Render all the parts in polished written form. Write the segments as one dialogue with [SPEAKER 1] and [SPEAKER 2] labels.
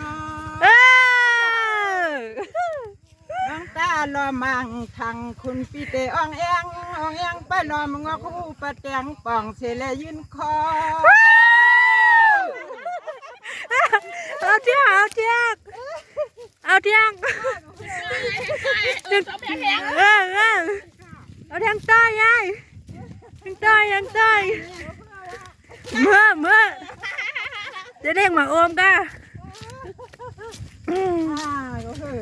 [SPEAKER 1] น้อ
[SPEAKER 2] เออ
[SPEAKER 1] น้องตาลอมังทางคุณพี่เตอ่องแองไปลอมงอคู่ปะแตงป่องเสลยืนคอ
[SPEAKER 2] เอาเที่ยงเอาเที่ยงเอาเที่ยงเอาเที่ยงต้อยยายเที่ยงต้อยยังต้อยเมื่อจะเด้งหมาโอมก้า
[SPEAKER 1] ก็คือ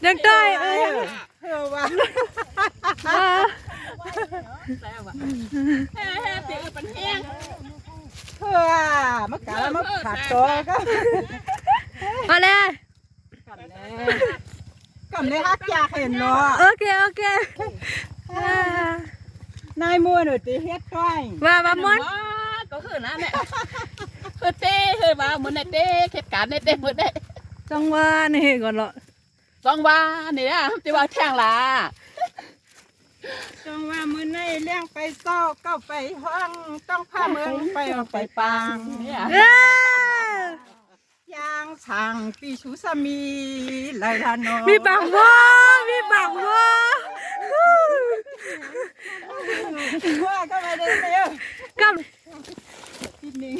[SPEAKER 2] ยังต้อย
[SPEAKER 1] ว่า มะกะมะผัดตัวก็
[SPEAKER 2] มาเลย
[SPEAKER 1] กำเลยฮักอยากเห็นเนาะ
[SPEAKER 2] โอเค
[SPEAKER 1] นายมัวหนูตีเฮ็ดก้อย
[SPEAKER 2] ว่ามอน
[SPEAKER 3] ก็คือนะเนี่ยคือเต้คือว่าเหมือนในเต้เหตุการณ์ในเต้เหมือนได้
[SPEAKER 2] จังว่านี่ก่อนเหรอ
[SPEAKER 3] สองว่าเนี่ยที่ว่าแท่งละ
[SPEAKER 1] จงว่ามือในเลี้ยงไปเศร้าก็ไปห้องต้องพาเมืองไปออกไปปาง
[SPEAKER 3] เนี่ย
[SPEAKER 1] ยางช่างปีชูสามีไหลละนอ
[SPEAKER 2] มีปากวัวมีปากวัว
[SPEAKER 1] ว่าก็ไม่ได้เดียว
[SPEAKER 2] กับ
[SPEAKER 1] ทีนี้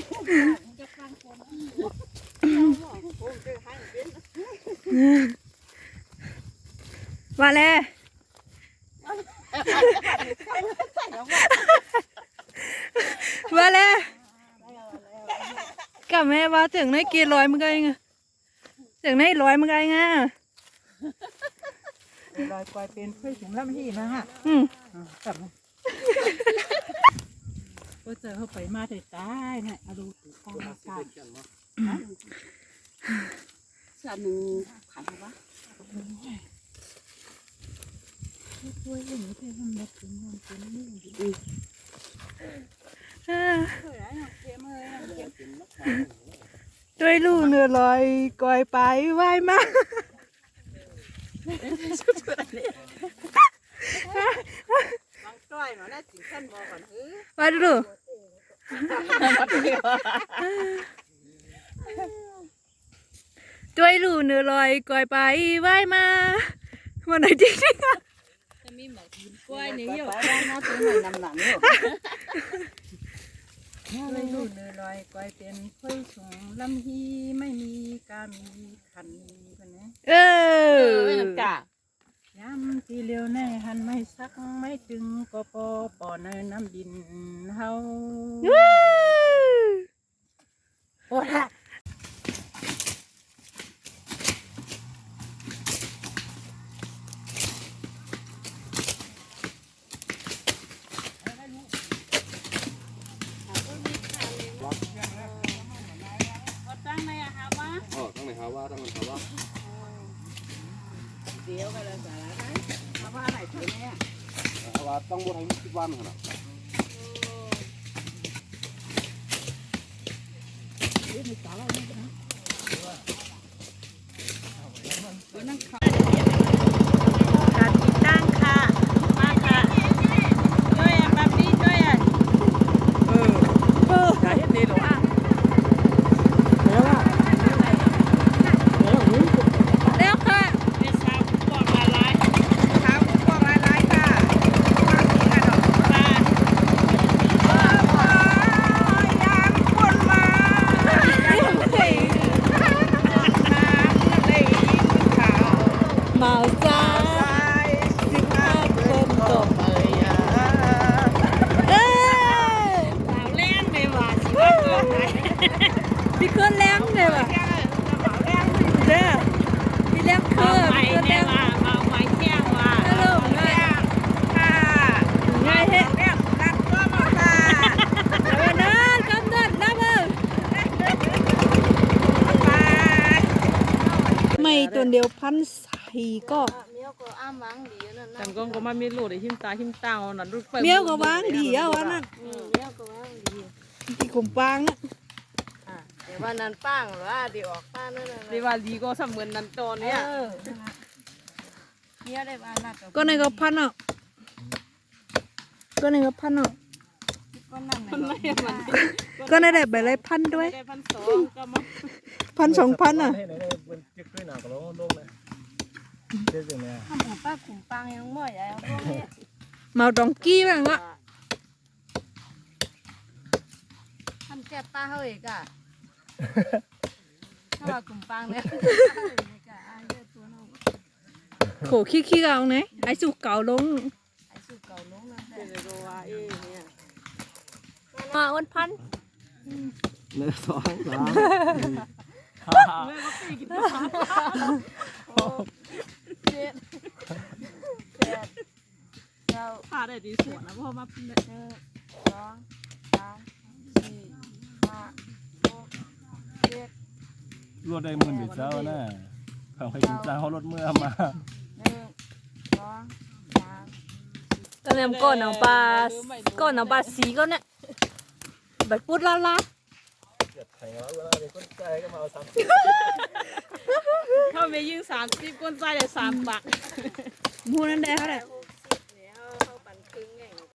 [SPEAKER 2] มาเลยมาเลยกับแม่ว่าถึงในกี่ร้อยมึงไงถึงในร้อยมึงไง
[SPEAKER 1] ลอยกวายเป็นเพื่อถึงลำที่นะฮะกลับมาก็เจอเขาไปมาแต่ตายเนี่ยเอาดูถูกข้องมาใช่
[SPEAKER 3] สันหนึ่งขายวะ
[SPEAKER 1] ช่วยอย่างนี้เพื่อทำแบบเป็นน้องเป็นนี่
[SPEAKER 2] ด้วยลูกเนื้อลอยกอยไปไหวมาก
[SPEAKER 1] น้องจ้อยมาแล้วถึงขั้นบอกก่อนเฮ้ย
[SPEAKER 2] มาดูด้วยลูกเนื้อลอยกอยไปไหวมาวันไหนจริง
[SPEAKER 3] จะมีหมอกกล้วยนี่อยู่
[SPEAKER 1] น้องตัวหน่อยนำหลังอยู่เลยลูกเนื้อลอยกวายเป็นเพื่อสูงลำฮีไม่มีกามีขันคนนี้
[SPEAKER 2] เออ
[SPEAKER 3] จ้ะ
[SPEAKER 1] ย้ำที่เลี้ยวในหันไม่ซักไม่ตึงก็ปอในน้ำดินเฮาโอ้ละ
[SPEAKER 3] ตั้งในอะค่ะว่า
[SPEAKER 4] ตั้งไหนครับว่าตั้งไหนครับว่า
[SPEAKER 3] เดี๋ยวกันเลยสาระนะ
[SPEAKER 1] เอาว่าไหนเธอเนี่ย
[SPEAKER 4] ว่าต้องบดให้คิดว่ามันขนาด
[SPEAKER 1] การติดตั้งค่ะมาค่ะด้วยอ่ะแบบนี้ด้วยอ่ะ
[SPEAKER 3] ขายดีหรอวะ
[SPEAKER 2] แล้วค่ะ
[SPEAKER 3] เป็นชาวบอกมาลาย
[SPEAKER 1] เท้าพวกลายๆค่ะบางทีกันหรอก
[SPEAKER 3] มา
[SPEAKER 1] ยางคนมาเลยข่าว
[SPEAKER 2] เมาจ้า
[SPEAKER 1] สายสิบห้าคนตกเอ้ย
[SPEAKER 2] เอ้ย
[SPEAKER 3] สาวแรงเลยว่ะสิว่าเกินไป
[SPEAKER 2] พี่เคลื่อนแรงเลยว่ะเด้อพี่แรงเคลื่
[SPEAKER 3] เอา
[SPEAKER 2] อน
[SPEAKER 3] ไม้
[SPEAKER 2] พี่เคลื่อนแร
[SPEAKER 3] เนี่ย
[SPEAKER 2] ง
[SPEAKER 3] ว่าเอาไม้แข้งว่า
[SPEAKER 2] ฮัลโหลง่าย
[SPEAKER 1] ค่ะ
[SPEAKER 2] ง่ายเฮ็ด
[SPEAKER 1] เรียกรักก็มาค่ะ
[SPEAKER 2] เอาเดินกำเดินน้ำเออไม่ตัวเดียวพันใส่ก็
[SPEAKER 3] แต่ก็มามีโหลดไอ้หิมตาหิมตานั่นรูป
[SPEAKER 2] เมียวก็วางดีอ่ะวะนั่นที่กลุ่มปางอ่ะ
[SPEAKER 5] เดี๋ยววันนั้นป้างหรือว่าเดี๋ยวออกป้างนั่นน่ะ
[SPEAKER 3] ดีว่าดีก็เสมือนนันตอนเนี่ย
[SPEAKER 5] เนี่ยได้บ้านนัดกับ
[SPEAKER 2] ก็ในก็พันอ่ะก็ในก็พันอ่ะ
[SPEAKER 5] ก็ ก็นั่น
[SPEAKER 3] คนไหนมัน
[SPEAKER 2] ก็ได้ใบเลยพันด้วย
[SPEAKER 3] ได้1,200ก็มา
[SPEAKER 2] 1,000-2,000อ่ะ
[SPEAKER 6] ให้ไหนได้เป็นเจ๊กด้วยหนาก็ร้องลงเลยเจ๊กอย่างเนี้ย
[SPEAKER 5] ทำของป้าขุมปังยังบ่อยอ่ะพวกนี้
[SPEAKER 2] เมาดองกี้บ้างอ่ะ
[SPEAKER 5] ทำแก้ป้าเขาอีกอ่ะถ้าว่าขุมปังเนี่ย
[SPEAKER 2] โขขี้ๆเอาไหนไอ้สุกเก่าลง
[SPEAKER 5] ไอ้สุกเก่าลงนั่นแหละ
[SPEAKER 3] เดี๋ยวดูว่าเนี่ย
[SPEAKER 2] มาอ้วนพัน
[SPEAKER 6] 1 2 3
[SPEAKER 3] แม่ก็ตีกิน
[SPEAKER 5] เจ็ดแปดเก้า
[SPEAKER 3] พาได้ดีสวนนะเพราะมาเป็น
[SPEAKER 5] 1 2 3 4 5 6 7
[SPEAKER 6] รวดได้หมื่นเดียวเจ้าน่ะของใครกินเจ้าเขาลดเมื่อมา
[SPEAKER 5] 1 2 3
[SPEAKER 2] ก็เนี่ยก้อนเอาปลาสีก็เนี่ยแบบปุดลาลา
[SPEAKER 6] เกิดไข่แล้วเวลาเด็กคนใจก็มาเอาซ้
[SPEAKER 3] เขาไปยิง30ก้นใจได้3 บาท
[SPEAKER 2] หมูนั่นได้เท่าไหร่
[SPEAKER 5] โอ้